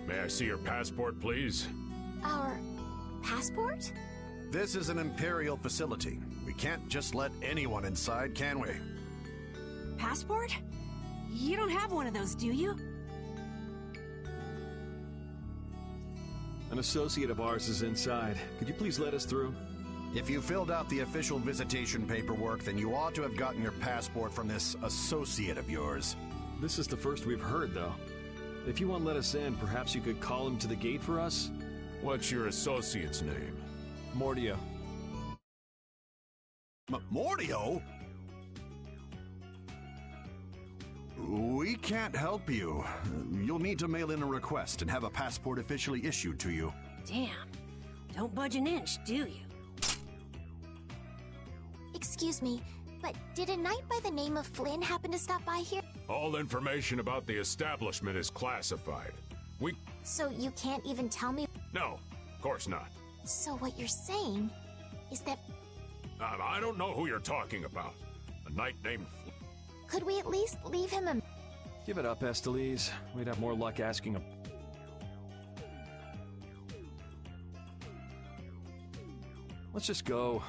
May I see your passport, please? Our passport? This is an Imperial facility. We can't just let anyone inside, can we? Passport? You don't have one of those, do you? An associate of ours is inside. Could you please let us through? If you filled out the official visitation paperwork, then you ought to have gotten your passport from this associate of yours. This is the first we've heard, though. If you won't let us in, perhaps you could call him to the gate for us? What's your associate's name? Mordio. Mordio? We can't help you. You'll need to mail in a request and have a passport officially issued to you. Damn. Don't budge an inch, do you? Excuse me, but did a knight by the name of Flynn happen to stop by here? All information about the establishment is classified. So you can't even tell me? No, of course not. So what you're saying is that... I don't know who you're talking about. A knight named Could we at least leave him a... Give it up, Estelise. We'd have more luck asking him. Let's just go.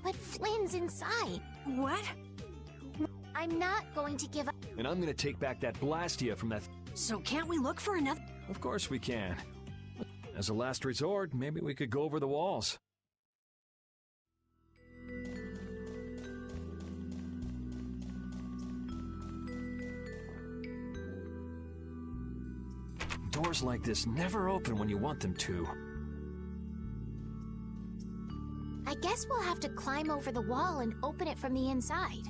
But Flynn's inside. What? I'm not going to give up. And I'm gonna take back that Blastia from that... So can't we look for another... Of course we can. As a last resort, maybe we could go over the walls. Doors like this never open when you want them to. I guess we'll have to climb over the wall and open it from the inside.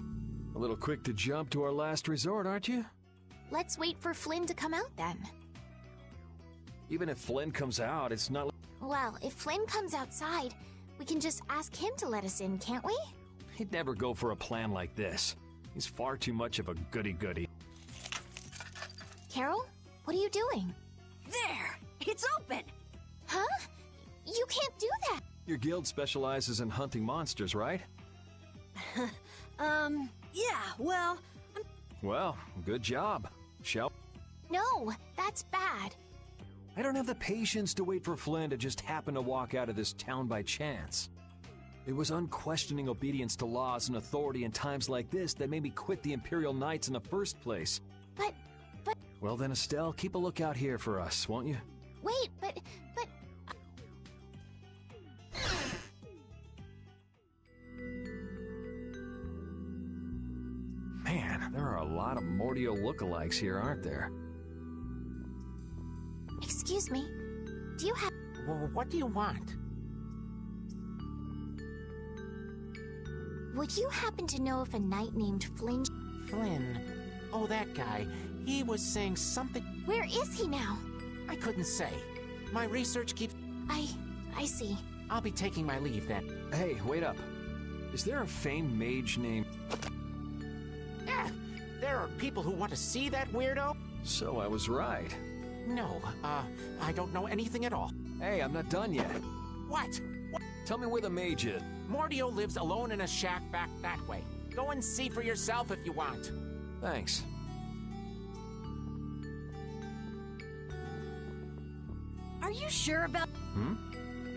A little quick to jump to our last resort, aren't you? Let's wait for Flynn to come out then. Even if Flynn comes out, it's not... Well, if Flynn comes outside, we can just ask him to let us in, can't we? He'd never go for a plan like this. He's far too much of a goody-goody. Carol, what are you doing? There! It's open! Huh? You can't do that! Your guild specializes in hunting monsters, right? Yeah, well... Well, good job. Shall... No, that's bad. I don't have the patience to wait for Flynn to just happen to walk out of this town by chance. It was unquestioning obedience to laws and authority in times like this that made me quit the Imperial Knights in the first place. But... Well then, Estelle, keep a lookout here for us, won't you? Wait, but... Man, there are a lot of Mordio lookalikes here, aren't there? Excuse me, do you have... Well, what do you want? Would you happen to know if a knight named Flynn... Flynn. Oh, that guy. He was saying something... Where is he now? I couldn't say. My research keeps... I see. I'll be taking my leave then. Hey, wait up. Is there a famed mage named... There are people who want to see that weirdo? So I was right. No, I don't know anything at all. Hey, I'm not done yet. What? Tell me where the mage is. Mordio lives alone in a shack back that way. Go and see for yourself if you want. Thanks. Are you sure about...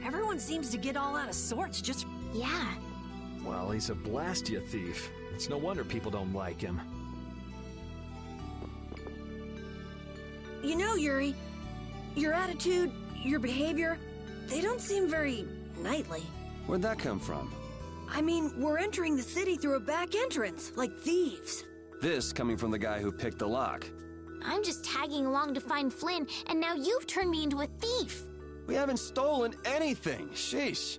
Everyone seems to get all out of sorts just... Yeah. Well, he's a Blastia thief. It's no wonder people don't like him. You know, Yuri, your attitude, your behavior, they don't seem very knightly. Where'd that come from? I mean, we're entering the city through a back entrance, like thieves. This coming from the guy who picked the lock. I'm just tagging along to find Flynn, and now you've turned me into a thief. We haven't stolen anything. Sheesh.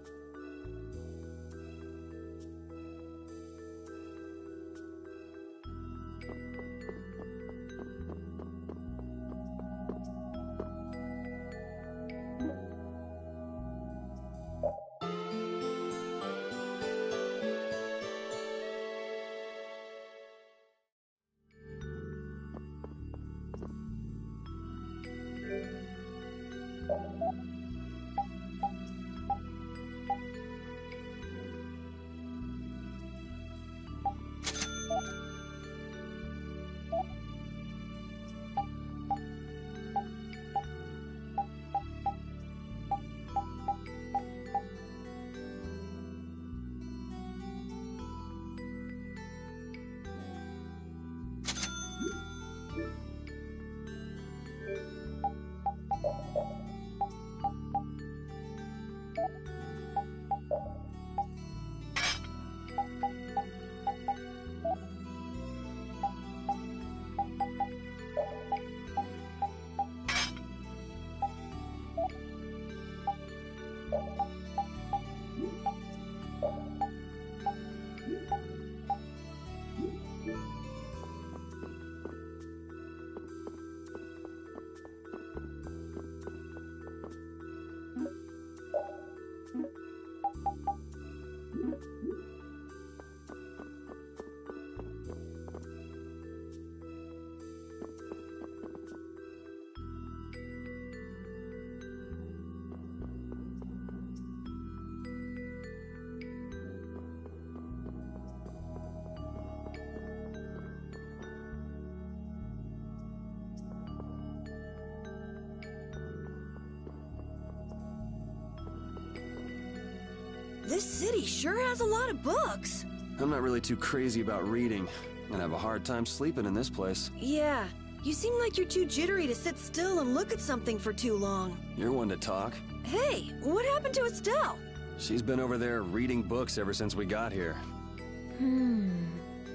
This city sure has a lot of books. I'm not really too crazy about reading, and I have a hard time sleeping in this place. Yeah, you seem like you're too jittery to sit still and look at something for too long. You're one to talk. Hey, what happened to Estelle? She's been over there reading books ever since we got here.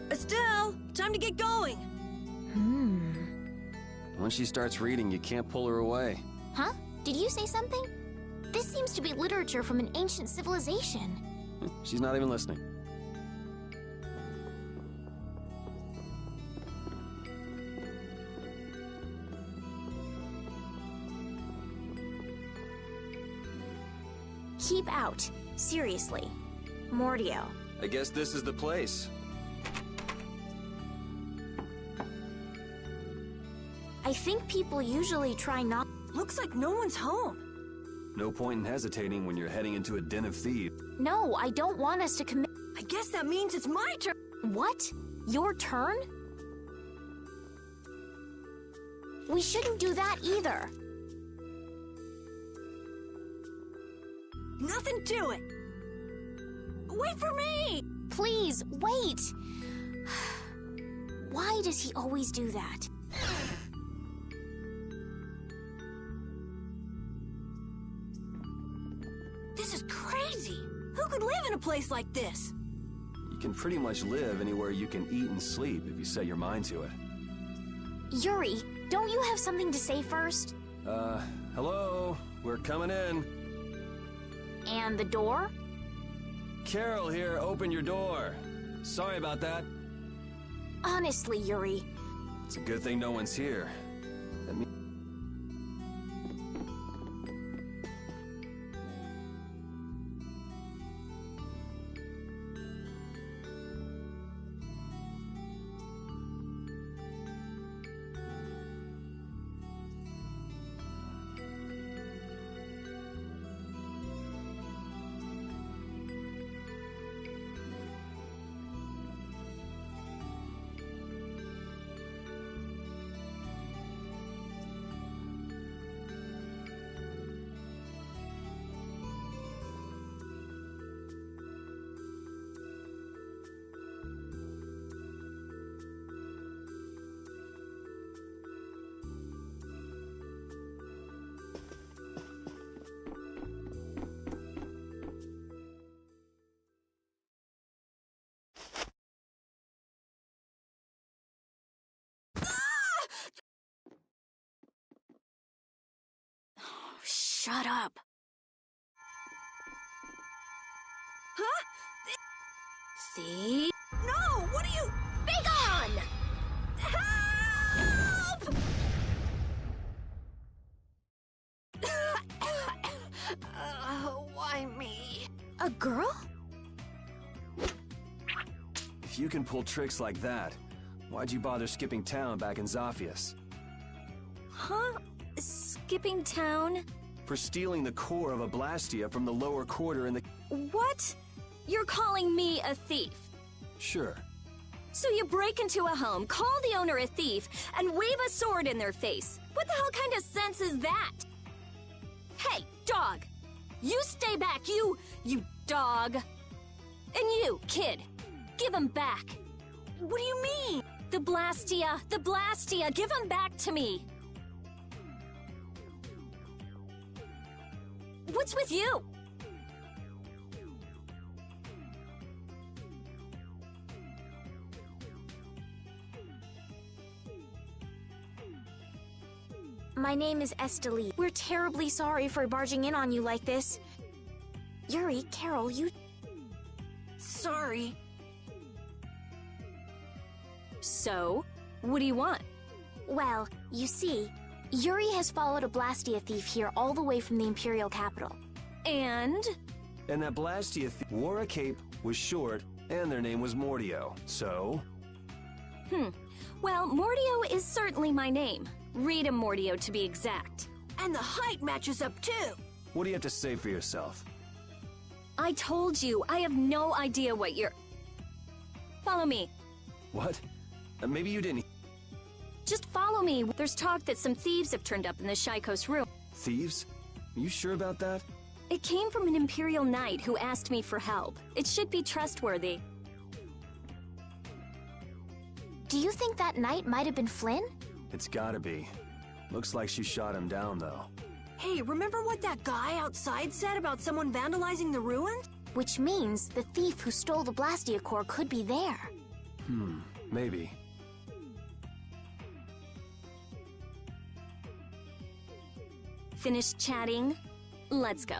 Estelle, time to get going. Once she starts reading, you can't pull her away. Huh? Did you say something? This seems to be literature from an ancient civilization. She's not even listening. Keep out. Seriously. Mordio. I guess this is the place. I think people usually try not— Looks like no one's home. No point in hesitating when you're heading into a den of thieves. No, I don't want us to commit— I guess that means it's my turn. What? Your turn? We shouldn't do that either. Nothing to it. Wait for me! Please, wait! Why does he always do that? This is crazy! Who could live in a place like this? You can pretty much live anywhere you can eat and sleep if you set your mind to it. Yuri, don't you have something to say first? Hello? We're coming in. And the door? Carol here, open your door. Sorry about that. Honestly, Yuri. It's a good thing no one's here. That means Shut up. Huh? See? No! What are you— Begone! Help! Why me? A girl? if you can pull tricks like that, why'd you bother skipping town back in Zaphius? Huh? Skipping town? For stealing the core of a Blastia from the lower quarter in the... What? You're calling me a thief? Sure. So you break into a home, call the owner a thief, and wave a sword in their face. What the hell kind of sense is that? Hey, dog! You stay back, you dog! And you, kid, give him back. What do you mean? The Blastia, give him back to me. What's with you? My name is Estelle. We're terribly sorry for barging in on you like this. Yuri, Carol, you... Sorry. So, what do you want? Well, you see, Yuri has followed a Blastia thief here all the way from the Imperial capital. And? And that Blastia wore a cape, was short, and their name was Mordio. So? Well, Mordio is certainly my name. Rita Mordio, to be exact. And the height matches up too. What do you have to say for yourself? I told you, I have no idea what you're... Follow me. What? Maybe you didn't... Just follow me. There's talk that some thieves have turned up in the Shaikos room. Thieves? Are you sure about that? It came from an Imperial Knight who asked me for help. It should be trustworthy. Do you think that knight might have been Flynn? It's gotta be. Looks like she shot him down, though. Hey, remember what that guy outside said about someone vandalizing the ruins? Which means the thief who stole the Blastia core could be there. Maybe. Finished chatting? Let's go.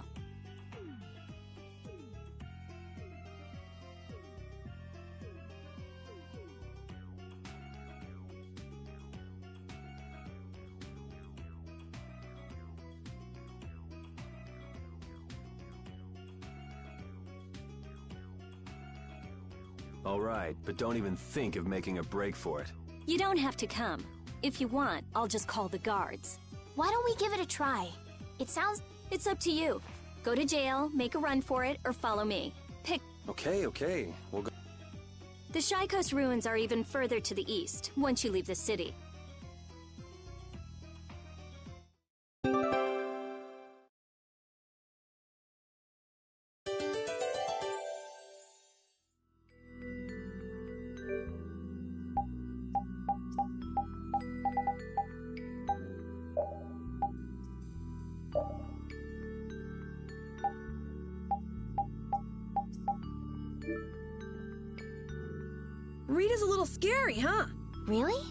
All right, but don't even think of making a break for it. You don't have to come. If you want, I'll just call the guards. Why don't we give it a try? It sounds... It's up to you. Go to jail, make a run for it, or follow me. Pick. Okay. We'll go. The Shaikos ruins are even further to the east, once you leave the city. Rita's a little scary, huh? Really?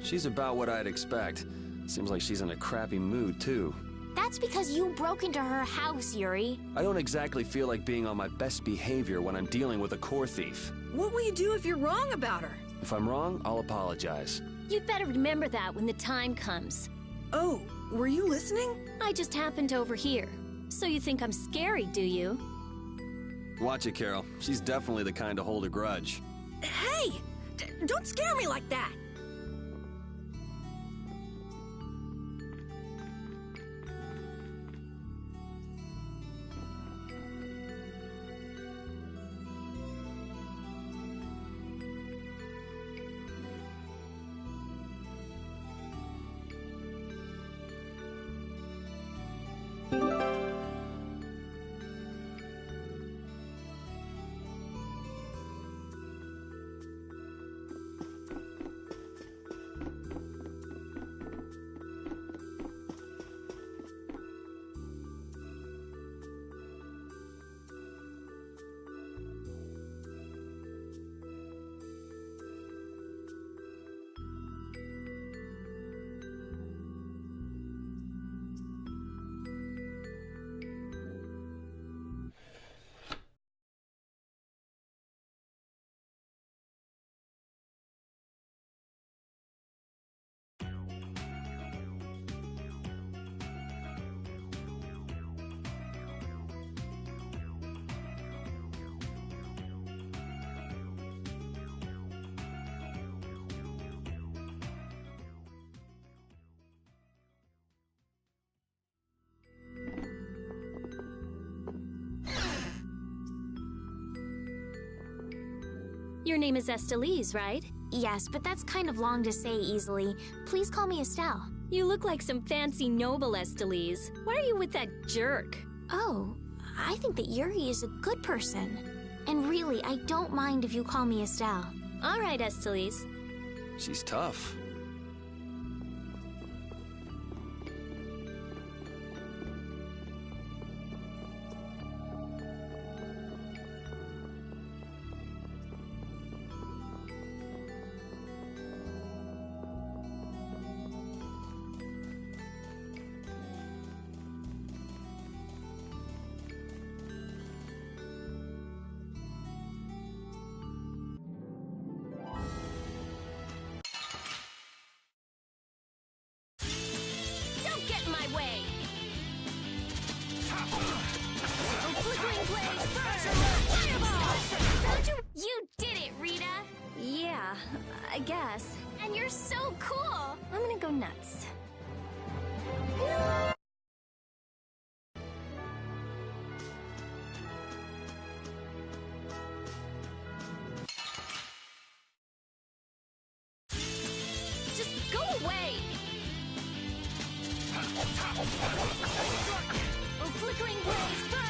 She's about what I'd expect. Seems like she's in a crappy mood, too. That's because you broke into her house, Yuri. I don't exactly feel like being on my best behavior when I'm dealing with a core thief. What will you do if you're wrong about her? If I'm wrong, I'll apologize. You'd better remember that when the time comes. Oh, were you listening? I just happened to overhear. So you think I'm scary, do you? Watch it, Carol. She's definitely the kind to hold a grudge. Hey! Don't scare me like that! Your name is Estelise, right? Yes, but that's kind of long to say easily. Please call me Estelle. You look like some fancy noble, Estelise. Why are you with that jerk? Oh, I think that Yuri is a good person. And really, I don't mind if you call me Estelle. All right, Estelise. She's tough. I guess. And you're so cool! I'm gonna go nuts. Just go away! Oh, flickering blaze, burn!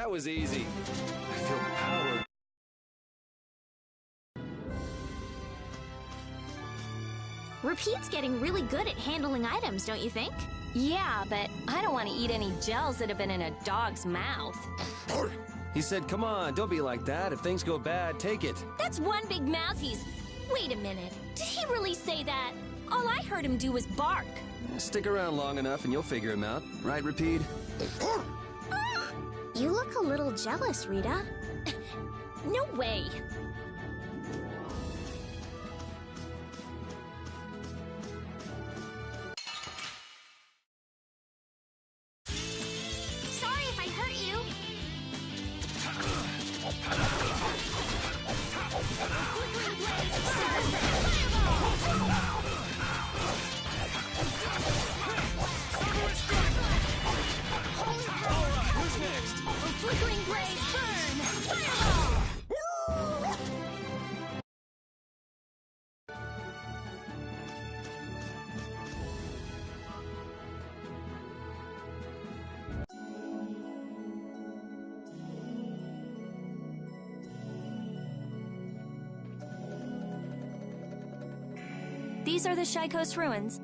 That was easy. I feel power. Repeat's getting really good at handling items, don't you think? Yeah, but I don't want to eat any gels that have been in a dog's mouth. He said, come on, don't be like that. If things go bad, take it. That's one big mouth he's... Wait a minute. Did he really say that? All I heard him do was bark. Stick around long enough and you'll figure him out. Right, Repeat? You look a little jealous, Rita. No way. Sorry if I hurt you. Who's next? Flickering blaze, burn! Fireball! These are the Shaikos ruins.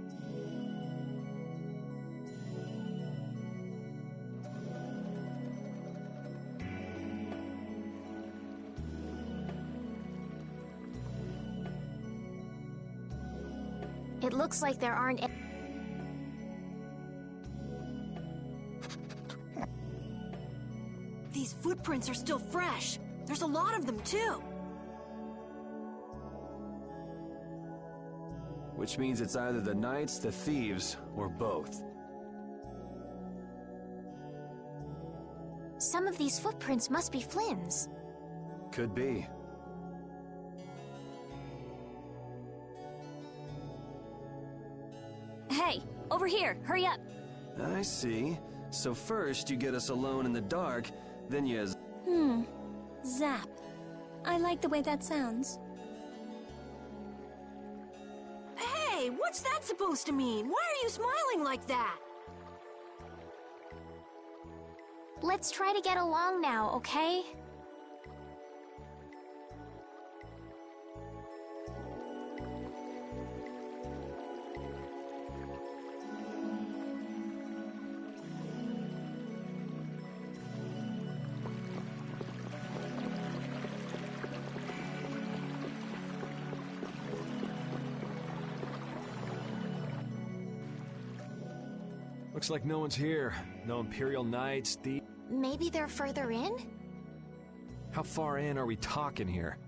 It looks like there aren't... These footprints are still fresh. There's a lot of them, too. Which means it's either the knights, the thieves, or both. Some of these footprints must be Flynn's. Could be. Hey, over here, hurry up. I see. So first you get us alone in the dark, then you... Zap. I like the way that sounds. Hey, what's that supposed to mean? Why are you smiling like that? Let's try to get along now, okay? Looks like no one's here. No Imperial Knights, thieves. Maybe they're further in? How far in are we talking here?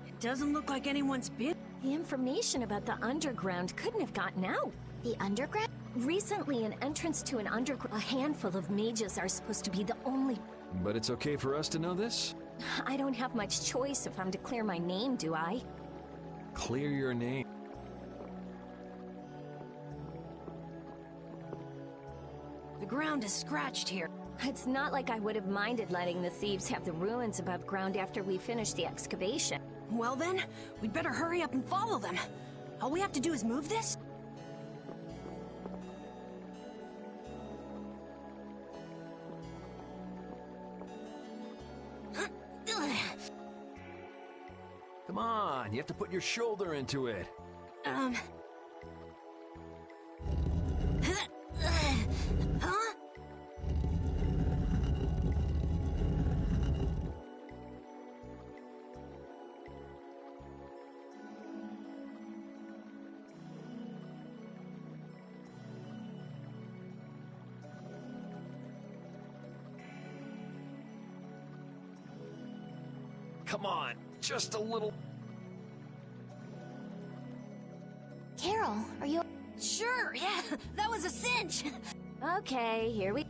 It doesn't look like anyone's been. The information about the underground couldn't have gotten out. The underground? Recently, an entrance to an underground... A handful of mages are supposed to be the only... But it's okay for us to know this? I don't have much choice if I'm to clear my name, do I? Clear your name. The ground is scratched here. It's not like I would have minded letting the thieves have the ruins above ground after we finished the excavation. Well then, we'd better hurry up and follow them. All we have to do is move this? Come on, you have to put your shoulder into it. Huh? Come on, just a little... Carol, are you... Sure, yeah, that was a cinch. Okay, here we...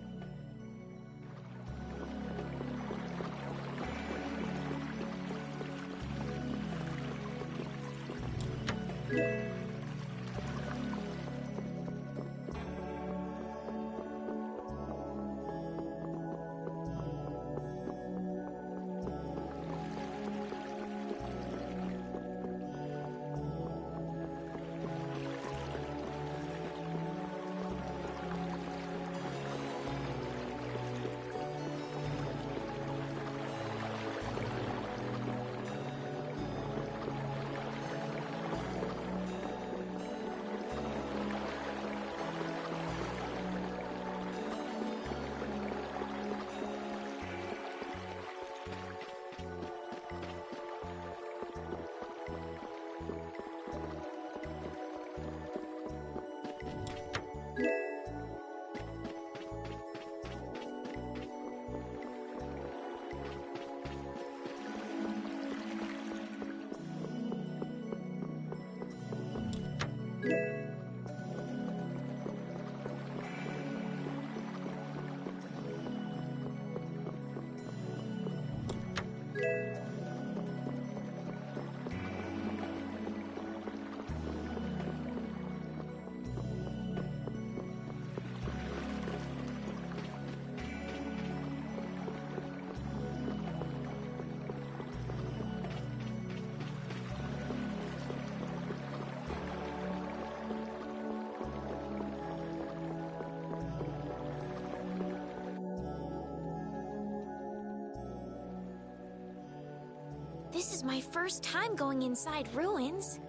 This is my first time going inside ruins.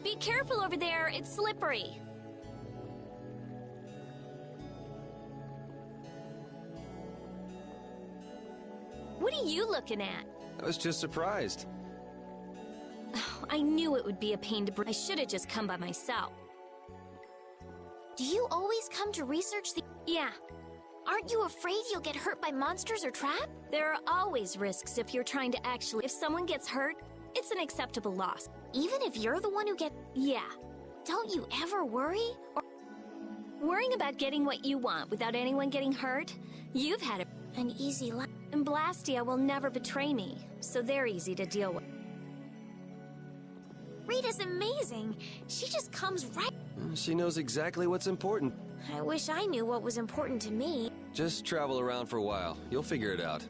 Be careful over there, it's slippery. What are you looking at? I was just surprised. I knew it would be a pain to breathe. I should have just come by myself. Do you always come to research the... Yeah, Aren't you afraid you'll get hurt by monsters or trapped? there are always risks if you're trying to actually... If someone gets hurt, it's an acceptable loss. Even if you're the one who gets... Yeah, Don't you ever worry? Or worrying about getting what you want without anyone getting hurt? You've had an easy life? And Blastia will never betray me, so they're easy to deal with. Rita's amazing. She just comes right... She knows exactly what's important. I wish I knew what was important to me. Just travel around for a while. You'll figure it out.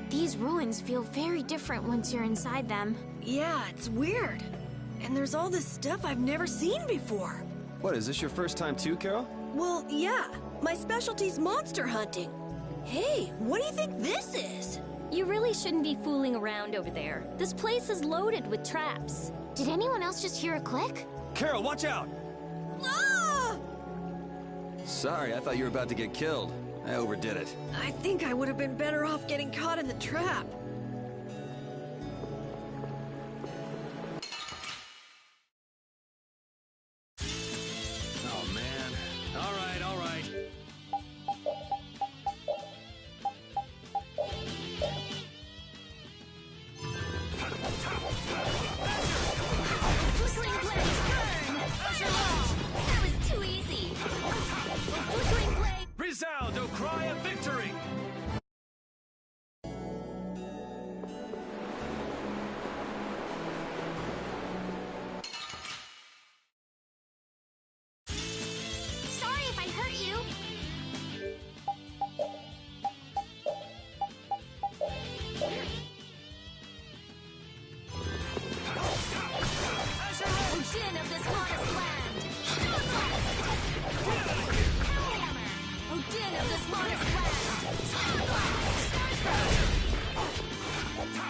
These ruins feel very different once you're inside them. Yeah, it's weird. And there's all this stuff I've never seen before. What, is this your first time too, Carol? Well, yeah. My specialty's monster hunting. Hey, what do you think this is? You really shouldn't be fooling around over there. This place is loaded with traps. Did anyone else just hear a click? Carol, watch out! Ah! Sorry, I thought you were about to get killed. I overdid it. I think I would have been better off getting caught in the trap. Oh, man. All right, all right. Flickering blades, burn! That was too easy. Flickering blade. Resound, O cry of victory! Sorry if I hurt you. Odin of this modest land. Hellhammer. Odin of this modest land.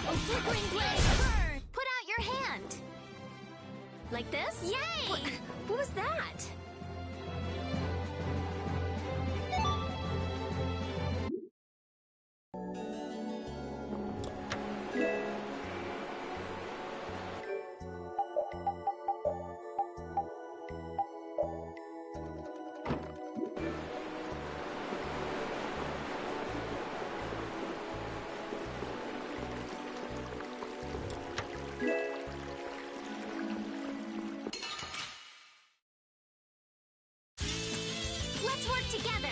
Oh, flickering blade, burn! Put out your hand. Like this? Yay! What was that? Let's work together.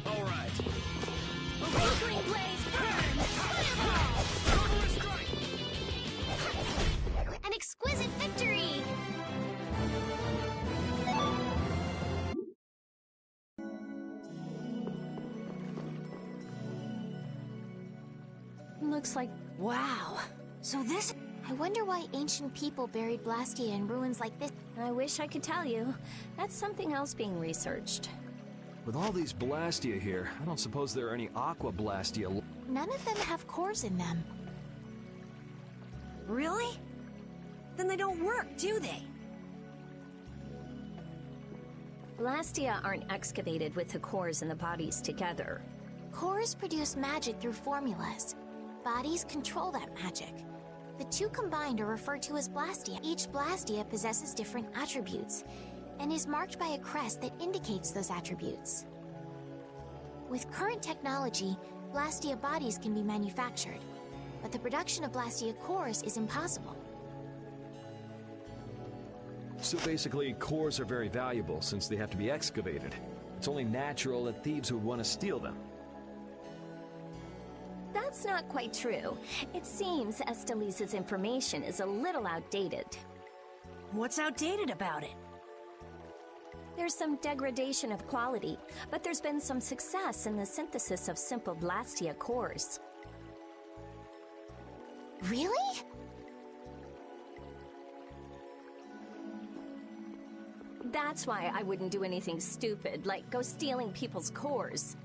All right. Flickering blaze, burn! Fireball! An exquisite victory. Looks like... Wow. So this... I wonder why ancient people buried Blastia in ruins like this. I wish I could tell you. That's something else being researched. With all these Blastia here, I don't suppose there are any Aqua Blastia. None of them have cores in them. Really? Then they don't work, do they? Blastia aren't excavated with the cores and the bodies together. Cores produce magic through formulas. Bodies control that magic. The two combined are referred to as Blastia. Each Blastia possesses different attributes and is marked by a crest that indicates those attributes. With current technology, Blastia bodies can be manufactured, but the production of Blastia cores is impossible. So basically, cores are very valuable since they have to be excavated. It's only natural that thieves would want to steal them. That's not quite true. It seems Estelise's information is a little outdated. What's outdated about it? There's some degradation of quality, but there's been some success in the synthesis of simple Blastia cores. Really? That's why I wouldn't do anything stupid, like go stealing people's cores.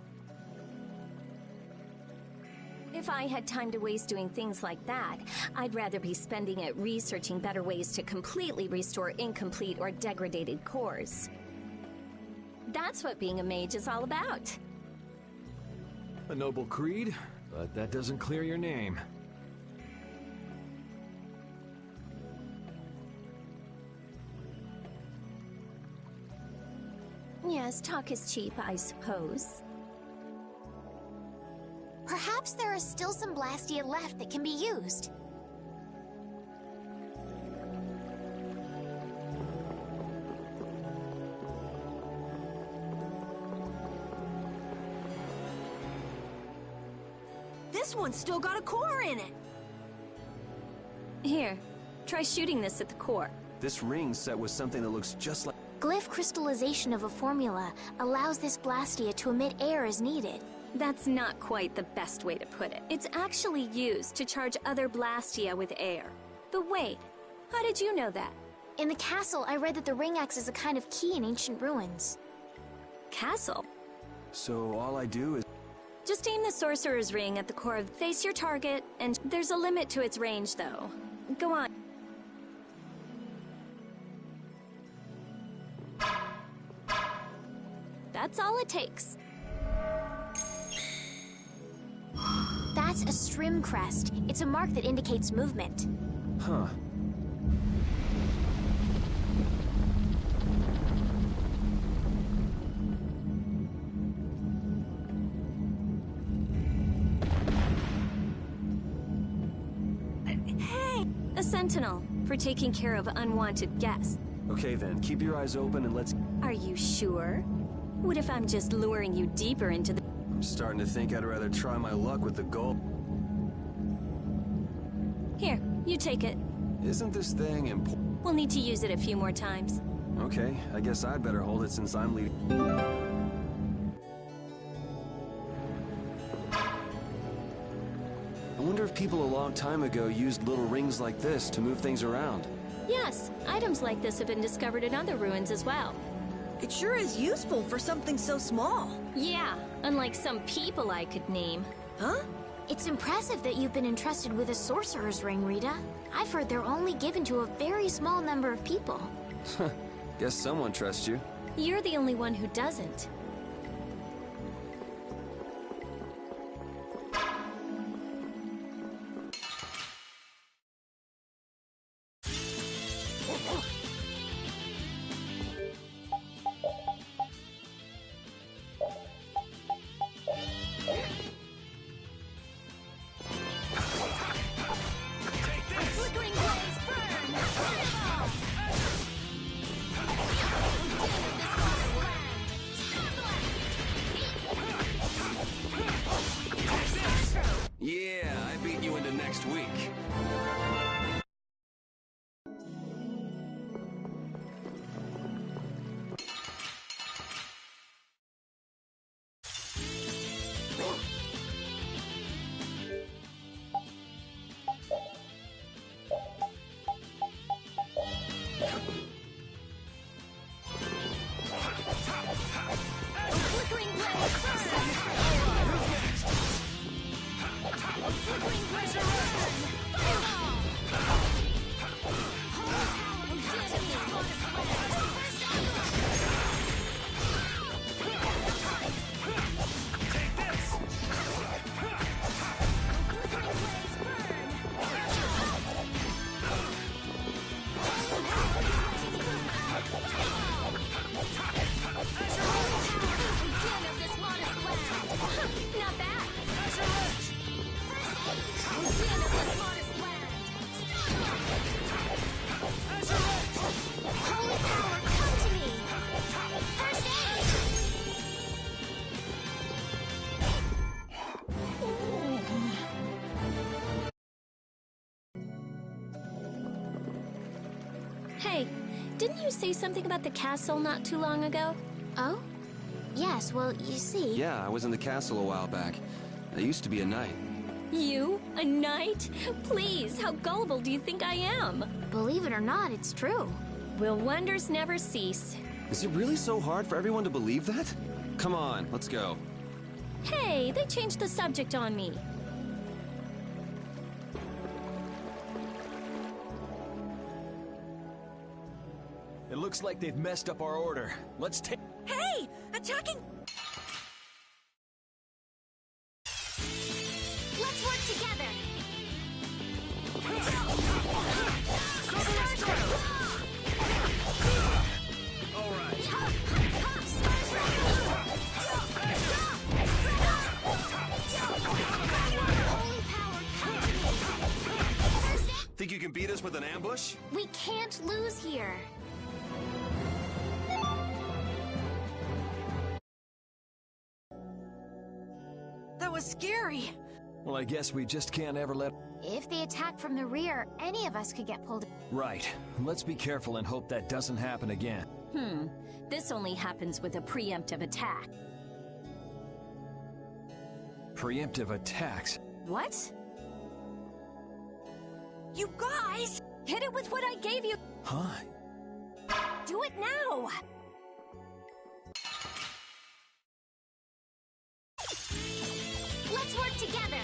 If I had time to waste doing things like that, I'd rather be spending it researching better ways to completely restore incomplete or degraded cores. That's what being a mage is all about. A noble creed, but that doesn't clear your name. Yes, talk is cheap, I suppose. Perhaps there are still some Blastia left that can be used. This one's still got a core in it. Here, try shooting this at the core. This ring's set with something that looks just like... Glyph crystallization of a formula allows this Blastia to emit air as needed. That's not quite the best way to put it. It's actually used to charge other Blastia with air. But wait, how did you know that? In the castle, I read that the ring acts as a kind of key in ancient ruins. Castle? So all I do is... Just aim the sorcerer's ring at the core, face your target, and there's a limit to its range, though. Go on. That's all it takes. That's a Strim crest. It's a mark that indicates movement. Huh. Hey! A sentinel, for taking care of unwanted guests. Okay then, keep your eyes open and let's... Are you sure? What if I'm just luring you deeper into the... I'm starting to think I'd rather try my luck with the gold. Here, you take it. Isn't this thing important? We'll need to use it a few more times. Okay, I guess I'd better hold it since I'm leading. I wonder if people a long time ago used little rings like this to move things around. Yes, items like this have been discovered in other ruins as well. It sure is useful for something so small. Yeah, unlike some people I could name. Huh? It's impressive that you've been entrusted with a sorcerer's ring, Rita. I've heard they're only given to a very small number of people. Guess someone trusts you. You're the only one who doesn't. Yeah, I beat you into next week. didn't you say something about the castle not too long ago? Oh? Yes, well, you see... Yeah, I was in the castle a while back. I used to be a knight. You? A knight? Please, how gullible do you think I am? Believe it or not, it's true. Will wonders never cease? Is it really so hard for everyone to believe that? Come on, let's go. Hey, they changed the subject on me. It looks like they've messed up our order. Let's take... Hey! Attacking... Let's work together! Think you can beat us with an ambush? We can't lose here. That was scary. Well, I guess we just can't ever let... If they attack from the rear, any of us could get pulled... Right. Let's be careful and hope that doesn't happen again. This only happens with a preemptive attack. Preemptive attacks? What? You guys! Hit it with what I gave you! Huh? Do it now! Let's work together!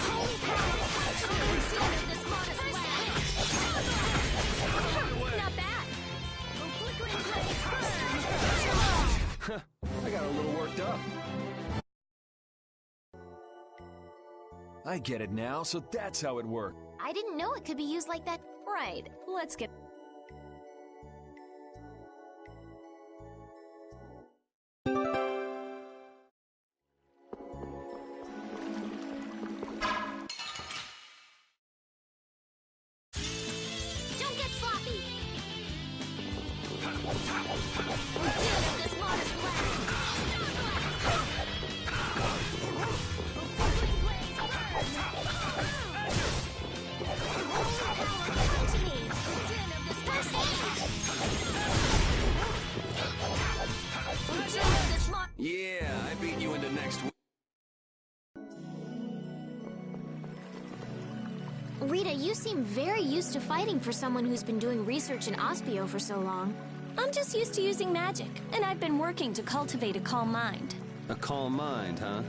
Holy power! This modest land! Not bad! Flickering blaze burn! I got a little worked up. I get it now, so that's how it worked. I didn't know it could be used like that. Right, let's get... Don't get sloppy! This modest land! Yeah, I beat you into next week. Rita, you seem very used to fighting for someone who's been doing research in Ospio for so long. I'm just used to using magic, and I've been working to cultivate a calm mind. A calm mind, huh?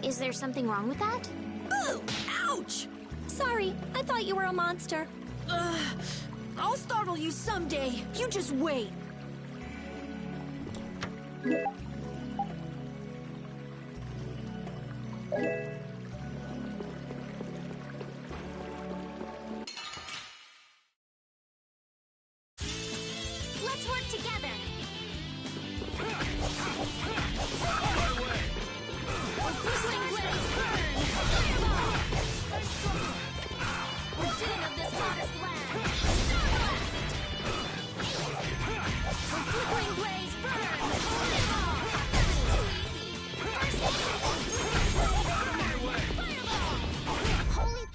Is there something wrong with that? Ooh! Ouch! Sorry, I thought you were a monster. I'll startle you someday. You just wait. Let's work together! Whistling blaze burn! Fireball! We're din of this modest land! Starblast! Flickering blaze burn! Fireball! That was too easy! First Fireball! Holy...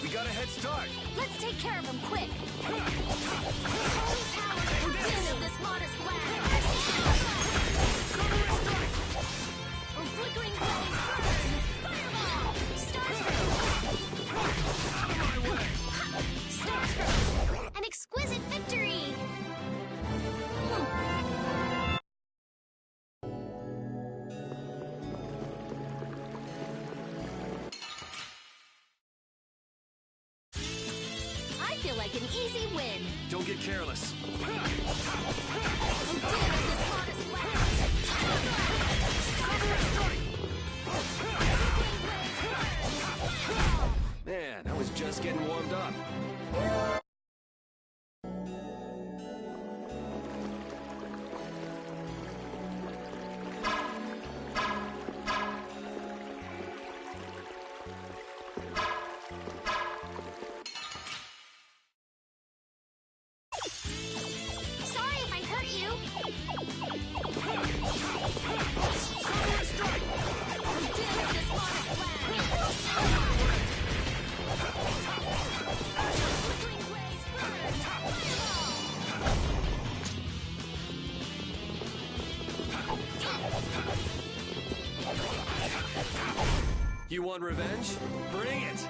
We got a head start. Let's take care of him quick! Holy power! We're din of this modest land! Flickering blaze burn! Fireball! Starstroke! An exquisite victory! I feel like an easy win! Don't get careless. Din of this modest land! Man, I was just getting warmed up. want revenge? Bring it!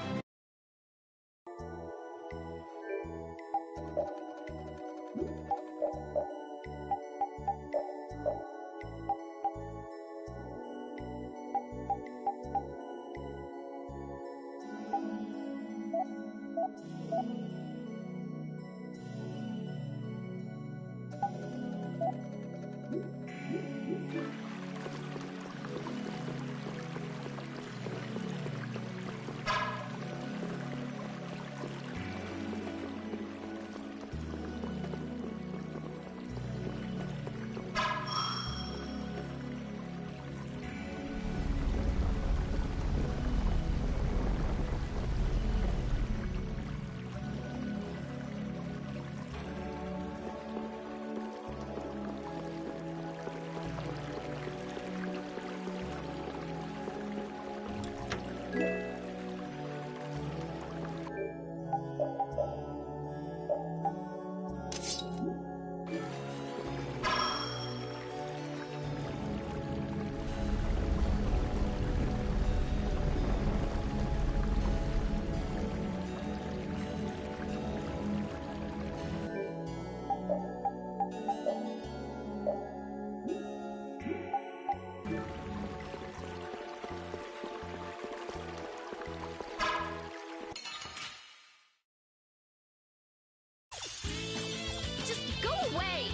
Just go away!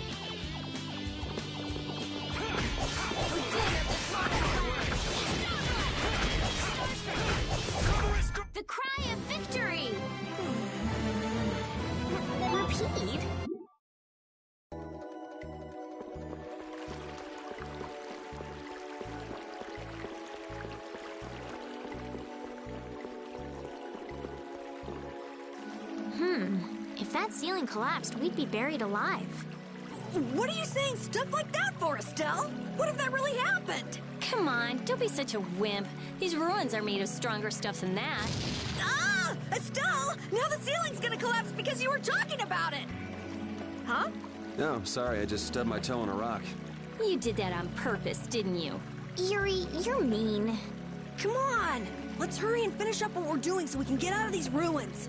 The cry of victory! Repeat? If that ceiling collapsed, we'd be buried alive. What are you saying stuff like that for, Estelle? What if that really happened? Come on, don't be such a wimp. These ruins are made of stronger stuff than that. Ah! Estelle! Now the ceiling's gonna collapse because you were talking about it! Huh? No, sorry, I just stubbed my toe on a rock. You did that on purpose, didn't you? Yuri, you're mean. Come on! Let's hurry and finish up what we're doing so we can get out of these ruins.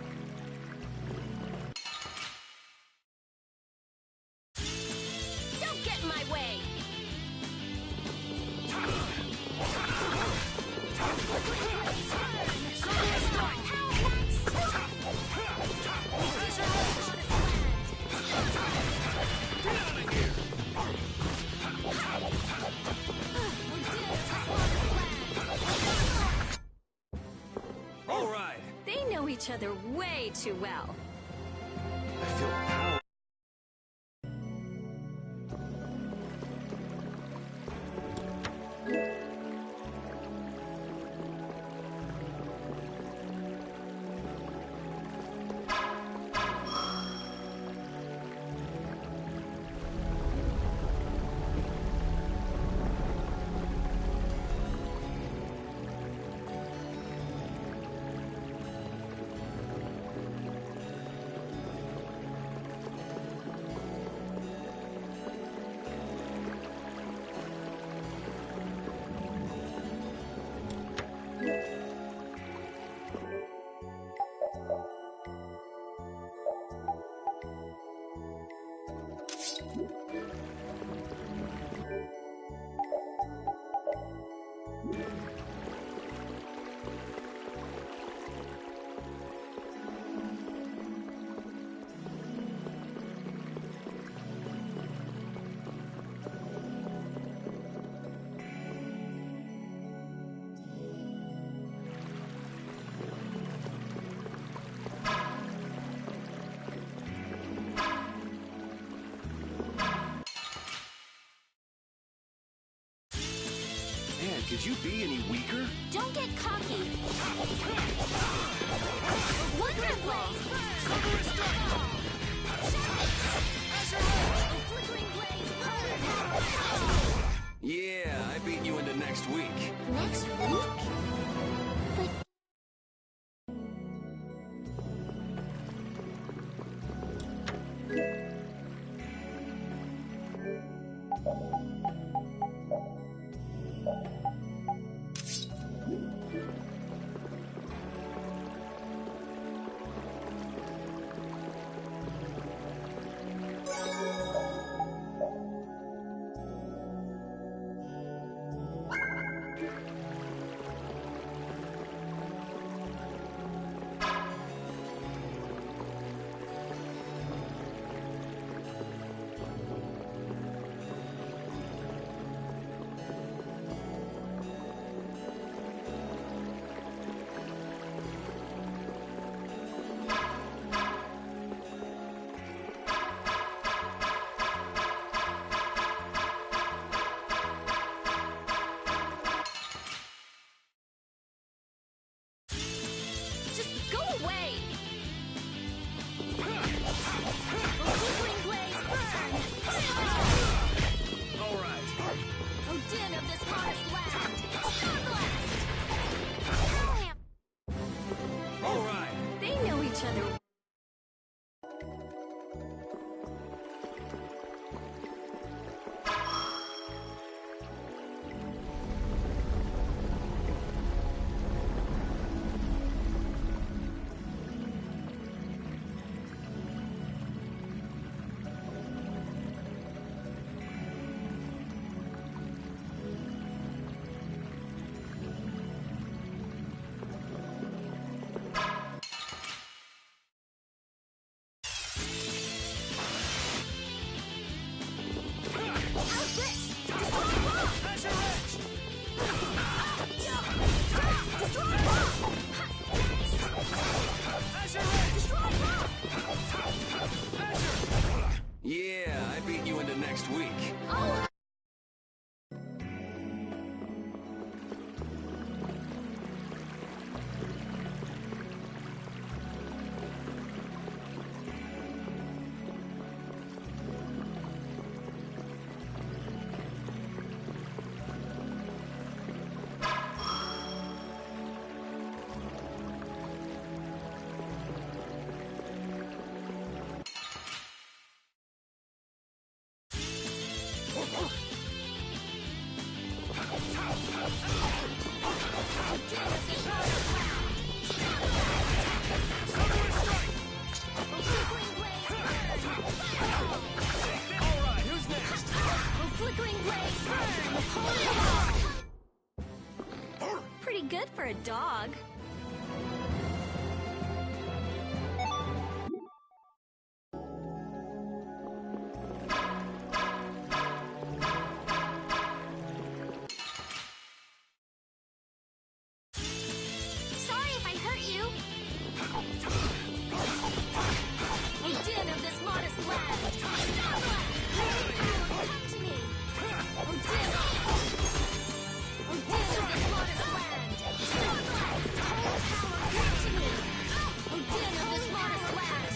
Don't get in my way! All right! They know each other way too well. I feel power. Man, could you be any weaker? Don't get cocky. Wonder Blaze! Flickering Blaze! Yeah, I beat you into next week. Next week? But each other. Yeah, I beat you into next week. Oh! Pretty good for a dog. Sorry if I hurt you. A din of this modest land. Come to me. A din of this modest land. Come to me. A din of this modest land.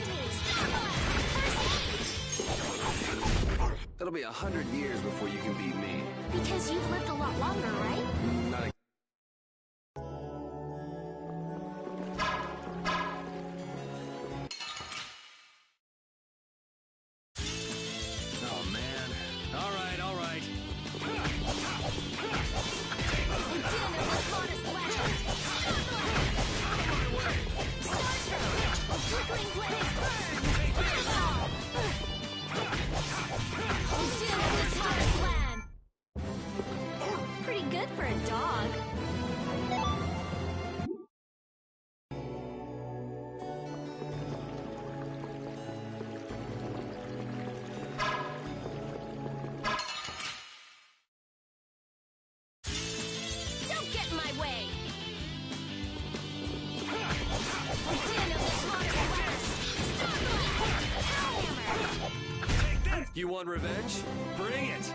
That'll be 100 years before you can beat me. Because you've lived a lot longer, right? Not a Oh, man. All right, all right. A din of this modest land. A flickering blaze burn. A din of this modest land. Pretty good for a dog. Don't get in my way! A din of this modest land. Hellhammer! You want revenge? Bring it!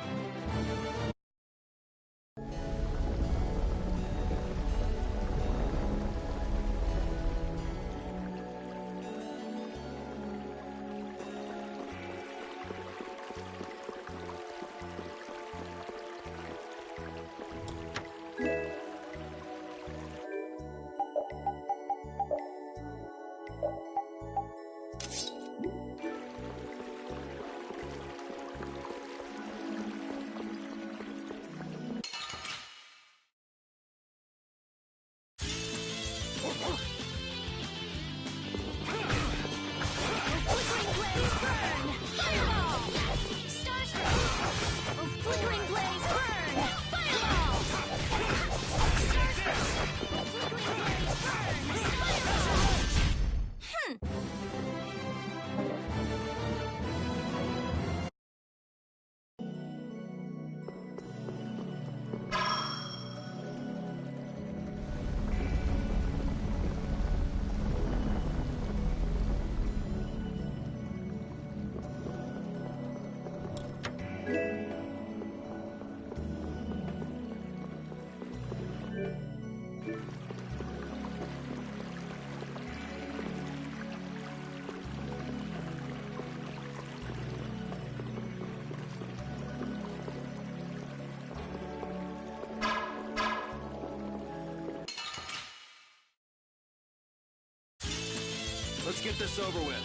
Let's get this over with.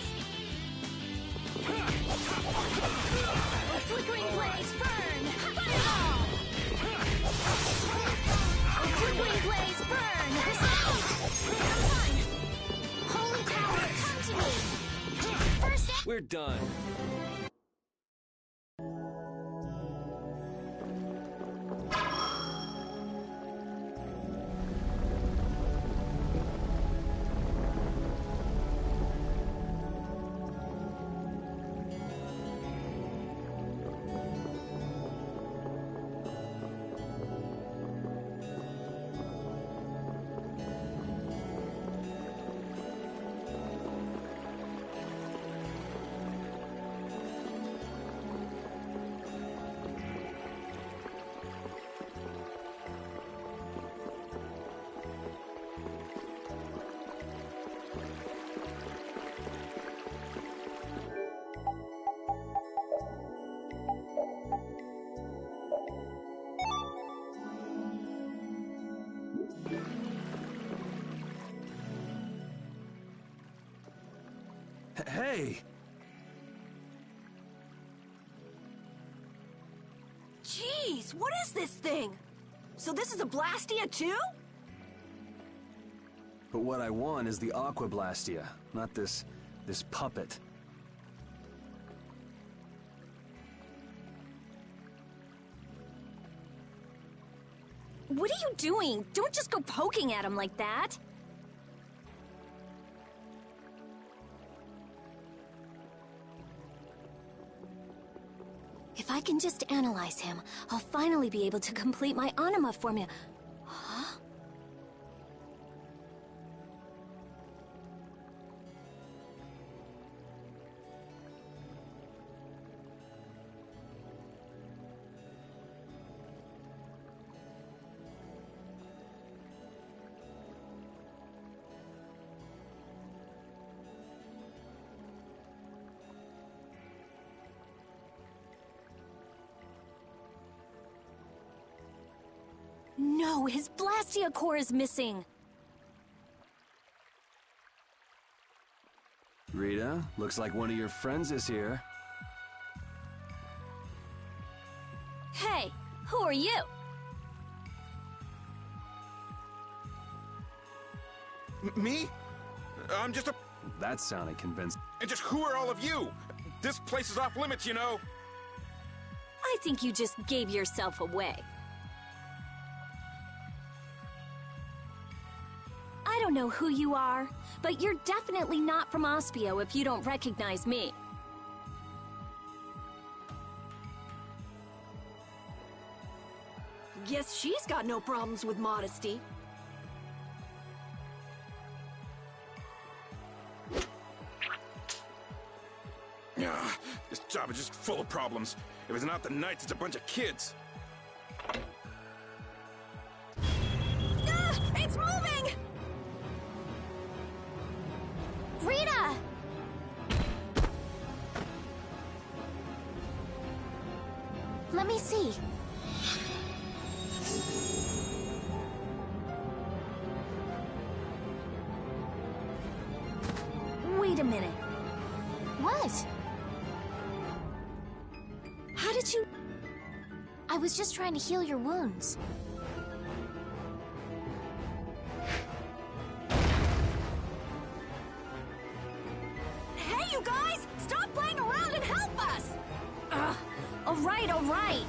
A flickering blaze, burn! Fireball! A flickering blaze, burn! Escape! Come on! Holy power, come to me! First We're done. Hey! Jeez, what is this thing? So this is a Blastia too? But what I want is the Aqua Blastia, not this puppet. What are you doing? Don't just go poking at him like that. If I can just analyze him, I'll finally be able to complete my anima formula. Huh? No, his Blastia core is missing. Rita, looks like one of your friends is here. Hey, who are you? Me? I'm just a... That sounded convincing. And just who are all of you? This place is off limits, you know. I think you just gave yourself away. I don't know who you are, but you're definitely not from Ospio if you don't recognize me. Guess she's got no problems with modesty. Yeah, this job is just full of problems. If it's not the Knights, it's a bunch of kids. Ah! It's moving! Rita! Let me see. Wait a minute. What? How did you... I was just trying to heal your wounds. Hey, you guys! Stop playing around and help us! All right, all right.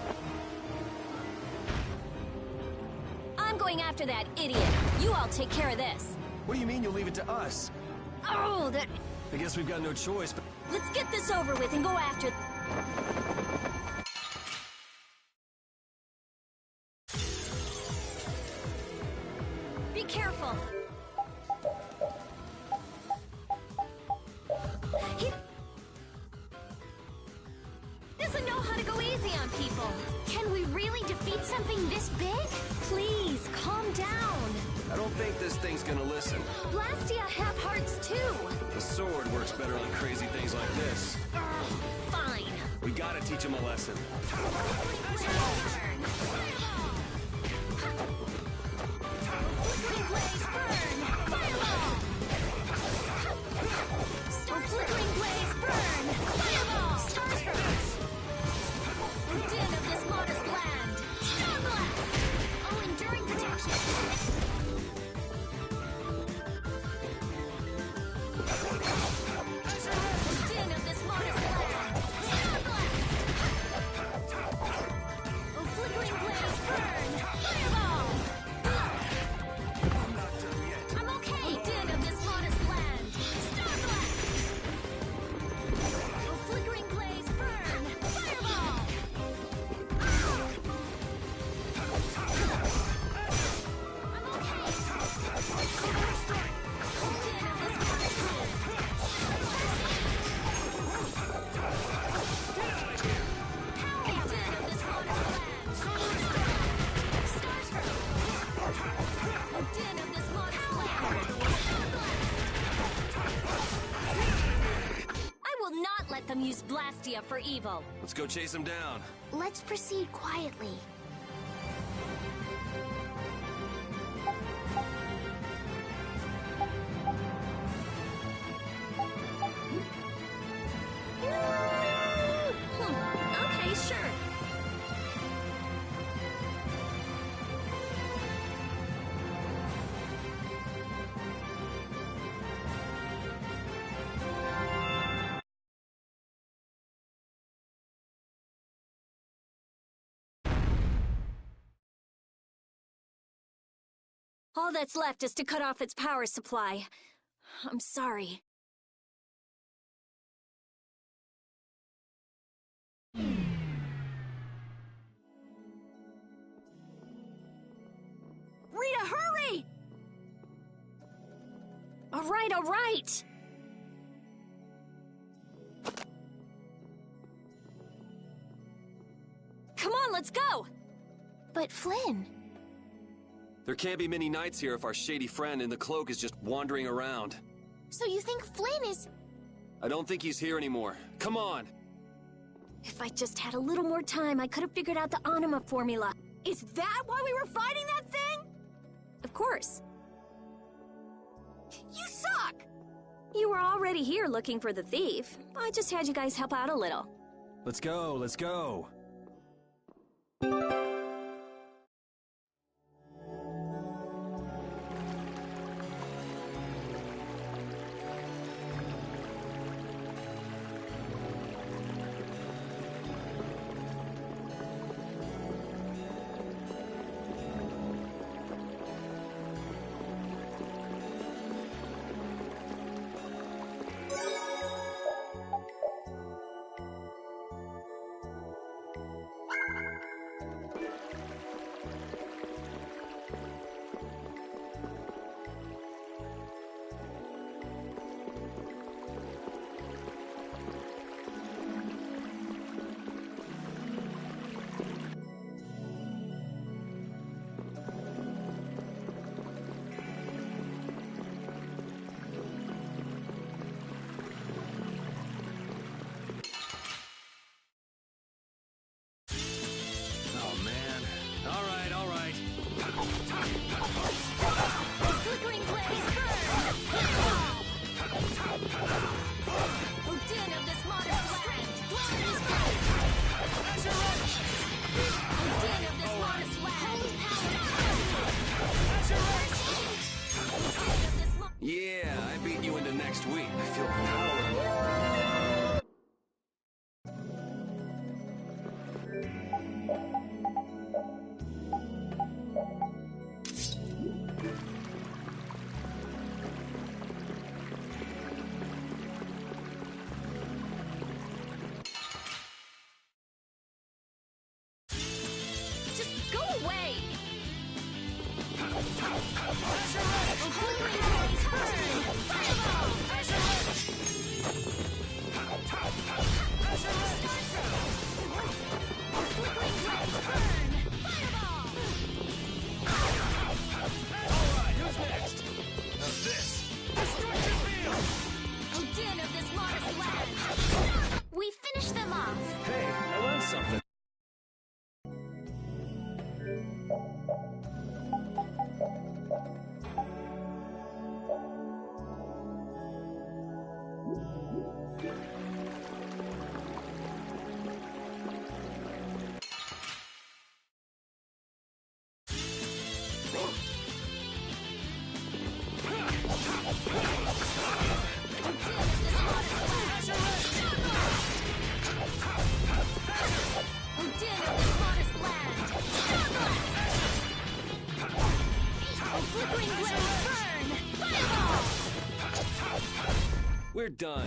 I'm going after that idiot. You all take care of this. What do you mean you'll leave it to us? Oh, that... I guess we've got no choice, but... Let's get this over with and go after... Be careful. He doesn't know how to go easy on people. Can we really defeat something this big? Please, calm down. I don't think this thing's gonna listen. Blastia have hearts too. The sword works better on crazy things like this. Fine. We gotta teach him a lesson. Flickering blaze, burn! Fireball! let them use Blastia for evil. Let's go chase him down. Let's proceed quietly. Okay, sure. All that's left is to cut off its power supply. I'm sorry. Rita, hurry! All right. Come on, let's go! But Flynn... There can't be many knights here if our shady friend in the cloak is just wandering around. So you think Flynn is... I don't think he's here anymore. Come on! If I just had a little more time, I could have figured out the Anima formula. Is that why we were fighting that thing? Of course. You suck! You were already here looking for the thief. I just had you guys help out a little. Let's go. Flickering blaze, burn! Odin of this modest land! Glorious blaze! Odin of this modest land! Yeah, I beat you into next week. I feel powerful. Just go away! Flickering blaze, burn! Fireball! Flickering blaze, burn! Fireball! Alright, who's next? How's this? Destruction field! Odin of this modest land! We finished them off. Hey, I learned something. We're done.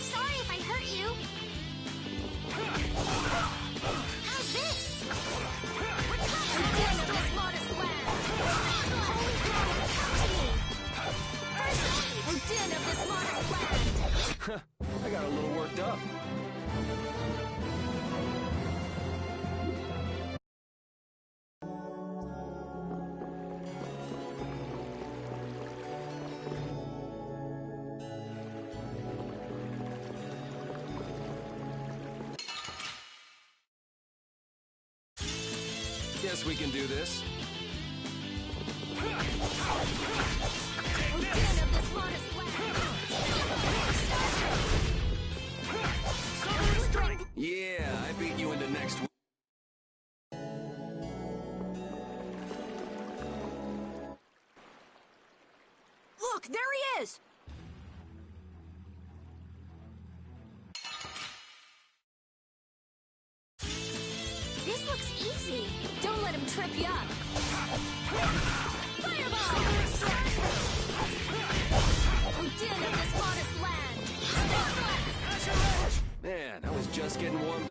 Sorry if I hurt you. How's this? We're coming of this modest land. Holy power, come to me. First aid. Odin of this modest land. got a little worked up. Guess we can do this. Yeah, I beat you into next week. Look, there he is! This looks easy. Don't let him trip you up. Fireball! Din of this modest land. Blast! Man, I was just getting warmed.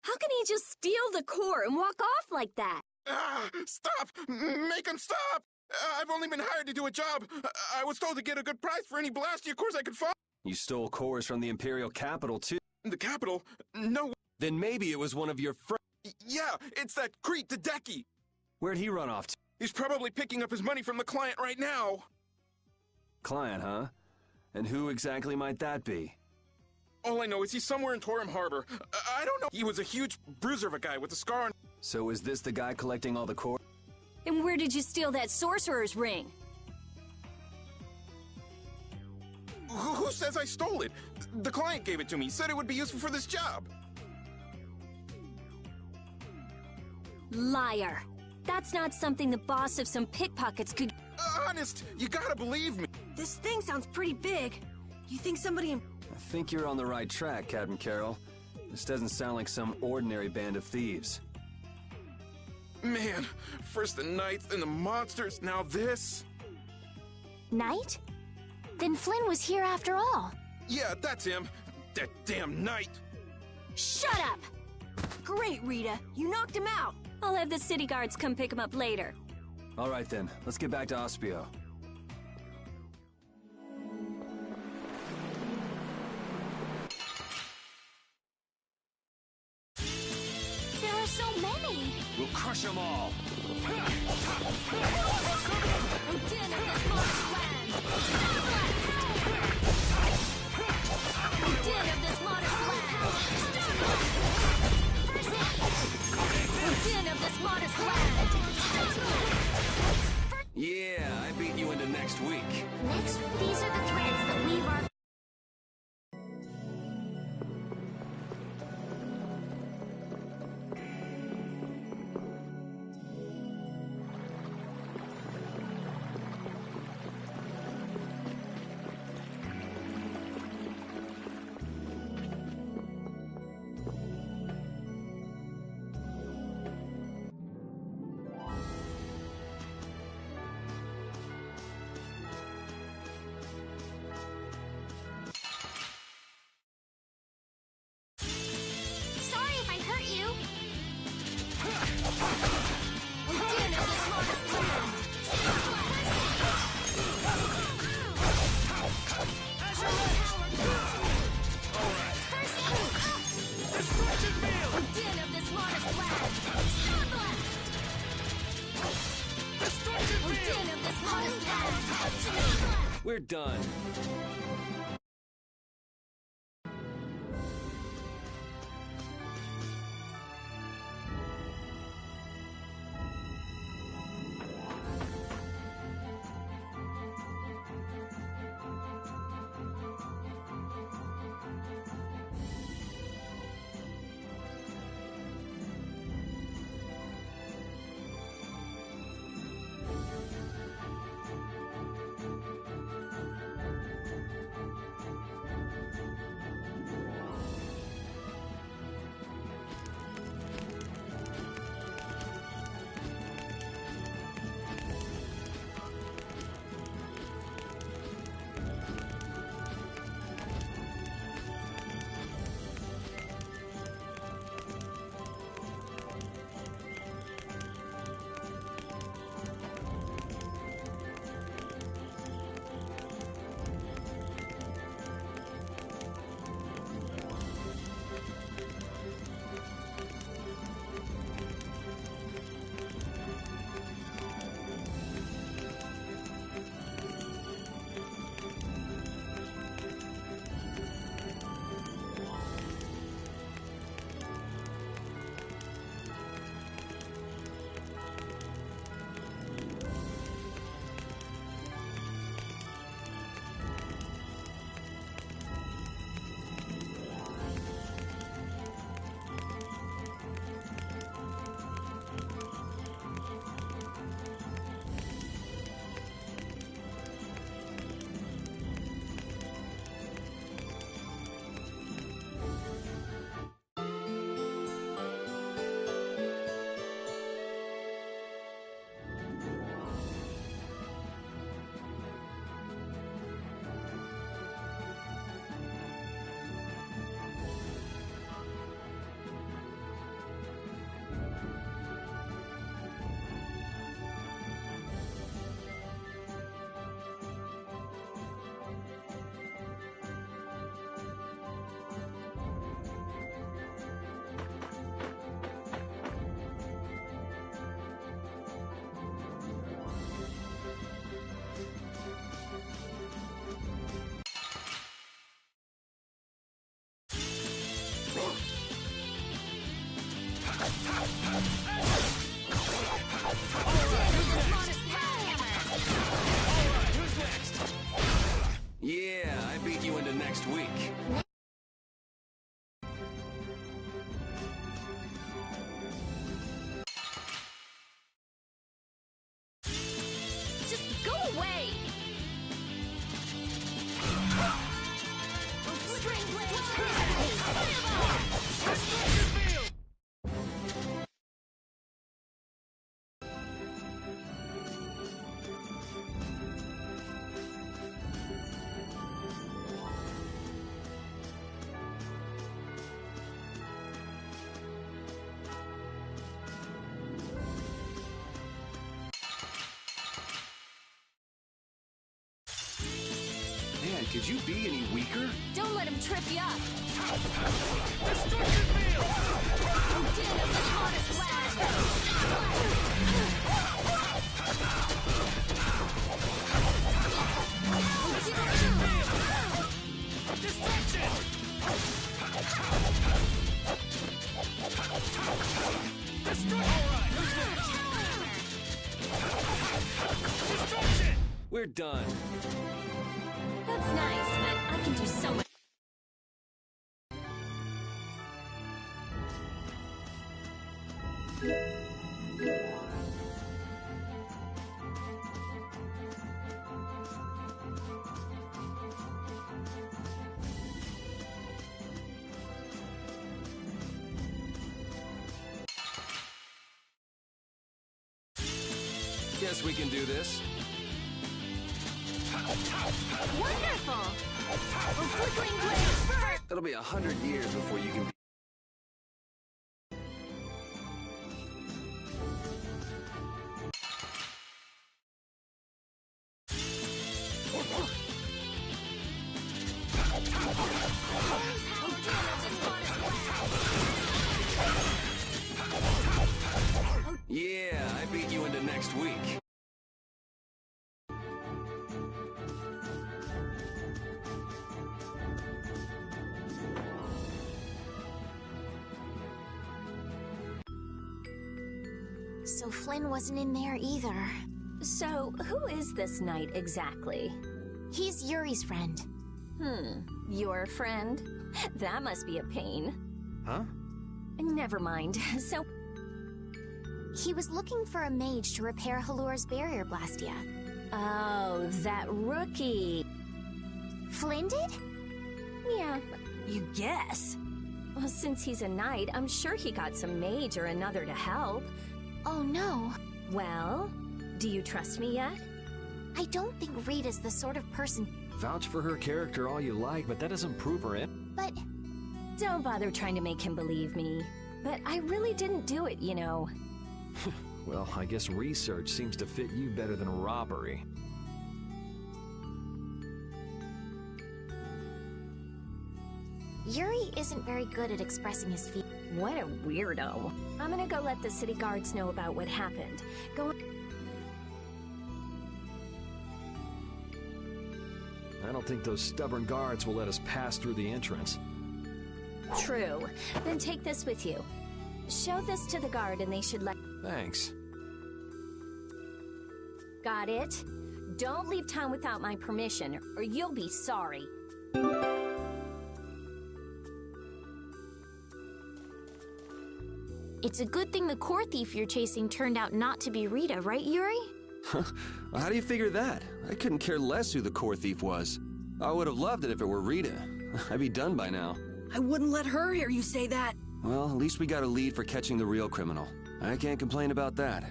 How can he just steal the core and walk off like that? Stop! Make him stop! I've only been hired to do a job. I was told to get a good price for any Blastia cores I could find. You stole cores from the Imperial capital, too. The capital? No. Then maybe it was one of your friends. Yeah, it's that Crete Tadeki. Where'd he run off to? He's probably picking up his money from the client right now. Client, huh? And who exactly might that be? All I know is he's somewhere in Torum Harbor. I don't know. He was a huge bruiser of a guy with a scar on. So is this the guy collecting all the cores? And where did you steal that sorcerer's ring? Who says I stole it? The client gave it to me. Said it would be useful for this job. Liar. That's not something the boss of some pickpockets could... Honest, you gotta believe me. This thing sounds pretty big. You think somebody in... I think you're on the right track, Captain Carroll. This doesn't sound like some ordinary band of thieves. Man, first the knights, then the monsters, now this. Knight? Then Flynn was here after all. Yeah, that's him. That damn knight. Shut up! Great, Rita. You knocked him out. I'll have the city guards come pick him up later. All right then, let's get back to Ospio. There are so many. We'll crush them all. Oh, din of this modest land. Oh, din of this modest land. Oh, din of this modest land. Yeah, I beat you into next week. Next, these are the threads that weave our... Sorry if I hurt you. Oh, din of this modest land. Oh, din of this modest land. Oh, din of this modest land. We're done. week. Just go away! Man, could you be any weaker? Don't let him trip you up! Destruction field! Oh, damn it, the hottest Destruction! Destruction! All right, who's next? Destruction! We're done. That's nice, but I can do so much. Guess we can do this. Wonderful! A flickering blaze first! It'll be 100 years before you can be... Yeah, I beat you into next week. So Flynn wasn't in there either. So, who is this knight exactly? He's Yuri's friend. Your friend? That must be a pain. Huh? Never mind. So, He was looking for a mage to repair Halur's barrier blastia. oh, that rookie. Flynn did? Yeah, you guess. Well, since he's a knight, I'm sure he got some mage or another to help. Oh no. Well, do you trust me yet? I don't think Rita's the sort of person. Vouch for her character all you like, but that doesn't prove her in. But Don't bother trying to make him believe me. But I really didn't do it, you know. Well, I guess research seems to fit you better than robbery. Yuri isn't very good at expressing his feelings. What a weirdo. I'm gonna go let the city guards know about what happened. Go. I don't think those stubborn guards will let us pass through the entrance. True. Then take this with you. Show this to the guard and they should let... Thanks. Got it? Don't leave town without my permission, or you'll be sorry. It's a good thing the core thief you're chasing turned out not to be Rita, right, Yuri? How do you figure that? I couldn't care less who the core thief was. I would have loved it if it were Rita. I'd be done by now. I wouldn't let her hear you say that. Well, at least we got a lead for catching the real criminal. I can't complain about that.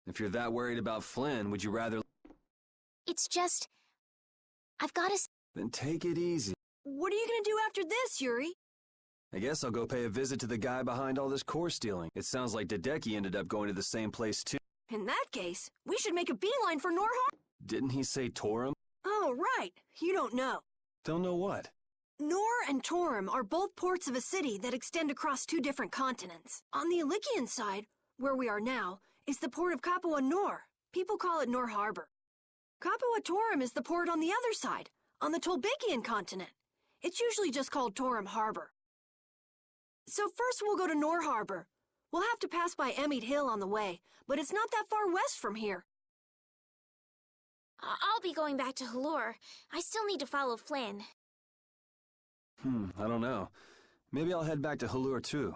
If you're that worried about Flynn, would you rather... It's just... I've got to... Then take it easy. What are you gonna do after this, Yuri? I guess I'll go pay a visit to the guy behind all this core stealing. It sounds like Hideki ended up going to the same place too. In that case, we should make a beeline for Norhar. Didn't he say Torum? Oh, right. You don't know. Don't know what? Nor and Torum are both ports of a city that extend across 2 different continents. On the Ilikian side, where we are now, is the port of Capua Nor. People call it Nor Harbor. Capua Torum is the port on the other side, on the Tolbekian continent. It's usually just called Torum Harbor. So first we'll go to Nor Harbor. We'll have to pass by Emmett Hill on the way, but it's not that far west from here. I'll be going back to Halure. I still need to follow Flynn. I don't know. Maybe I'll head back to Halure too.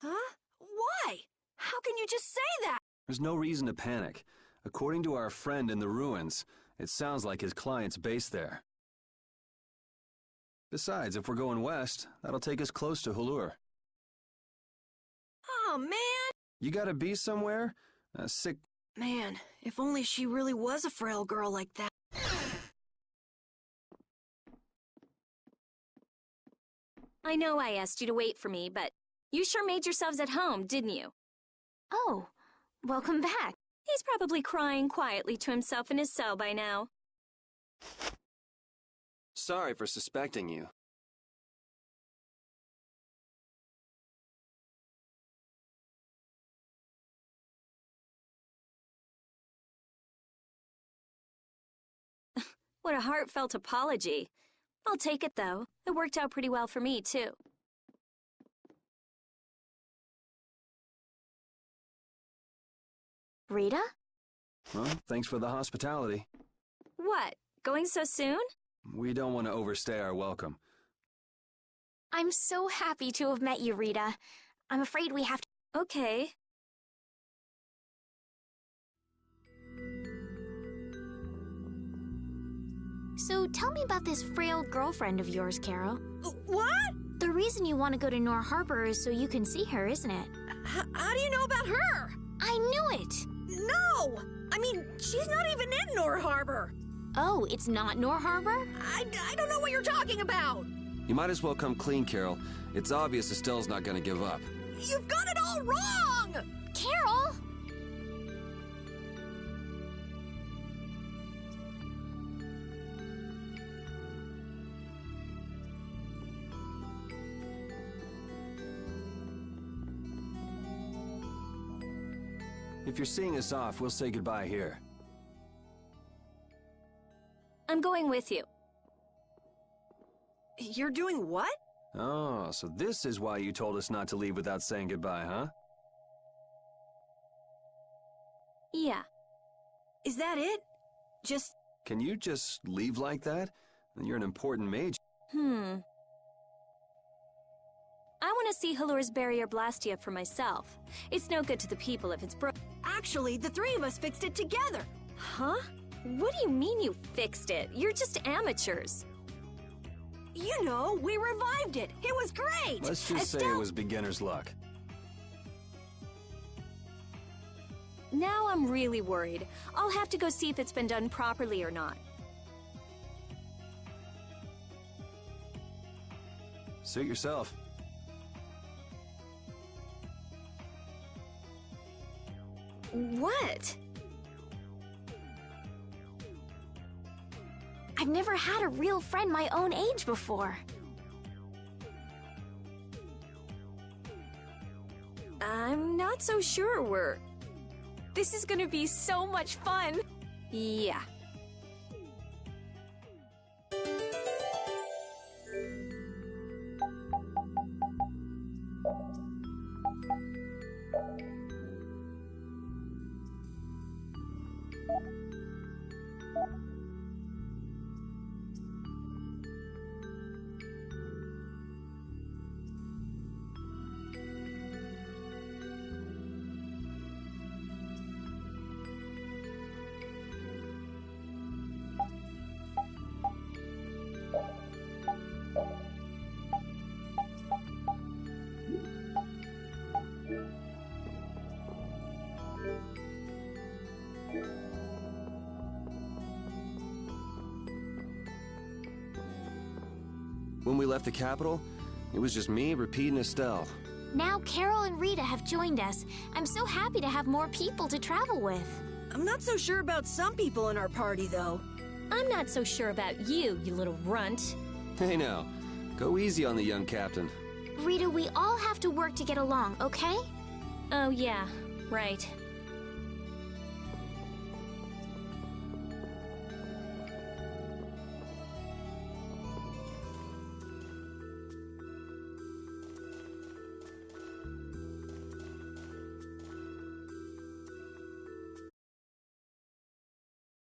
Huh? Why? How can you just say that? There's no reason to panic. According to our friend in the ruins, it sounds like his client's based there. Besides, if we're going west, that'll take us close to Halure. Oh, man! You gotta be somewhere? Sick... Man, if only she really was a frail girl like that. I know I asked you to wait for me, but you sure made yourselves at home, didn't you? Oh, welcome back. He's probably crying quietly to himself in his cell by now. Sorry for suspecting you. What a heartfelt apology. I'll take it, though. It worked out pretty well for me, too. Rita? Well, thanks for the hospitality. What? Going so soon? We don't want to overstay our welcome. I'm so happy to have met you, Rita. I'm afraid we have to... Okay. So tell me about this frail girlfriend of yours, Carol. What? The reason you want to go to Nor Harbor is so you can see her, isn't it? How do you know about her? I knew it! No! I mean, she's not even in Nor Harbor. Oh, it's not Nor Harbor? I don't know what you're talking about. You might as well come clean, Carol. It's obvious Estelle's not gonna give up. You've got it all wrong! Carol! If you're seeing us off, we'll say goodbye here. I'm going with you. You're doing what? Oh, so this is why you told us not to leave without saying goodbye, huh? Yeah. Is that it? Just... Can you just leave like that? You're an important mage. I want to see Halure's barrier Blastia for myself. It's no good to the people if it's broken. Actually, the 3 of us fixed it together. Huh? What do you mean you fixed it? You're just amateurs. You know, we revived it. It was great. Let's just say it was beginner's luck. Now I'm really worried. I'll have to go see if it's been done properly or not. Suit yourself. What? I've never had a real friend my own age before. I'm not so sure we're... This is gonna be so much fun! Yeah. When we left the capital, it was just me, Repeat, and Estelle. Now Carol and Rita have joined us. I'm so happy to have more people to travel with. I'm not so sure about some people in our party, though. I'm not so sure about you, you little runt. Hey now, go easy on the young captain. Rita, we all have to work to get along, okay? Oh yeah, right.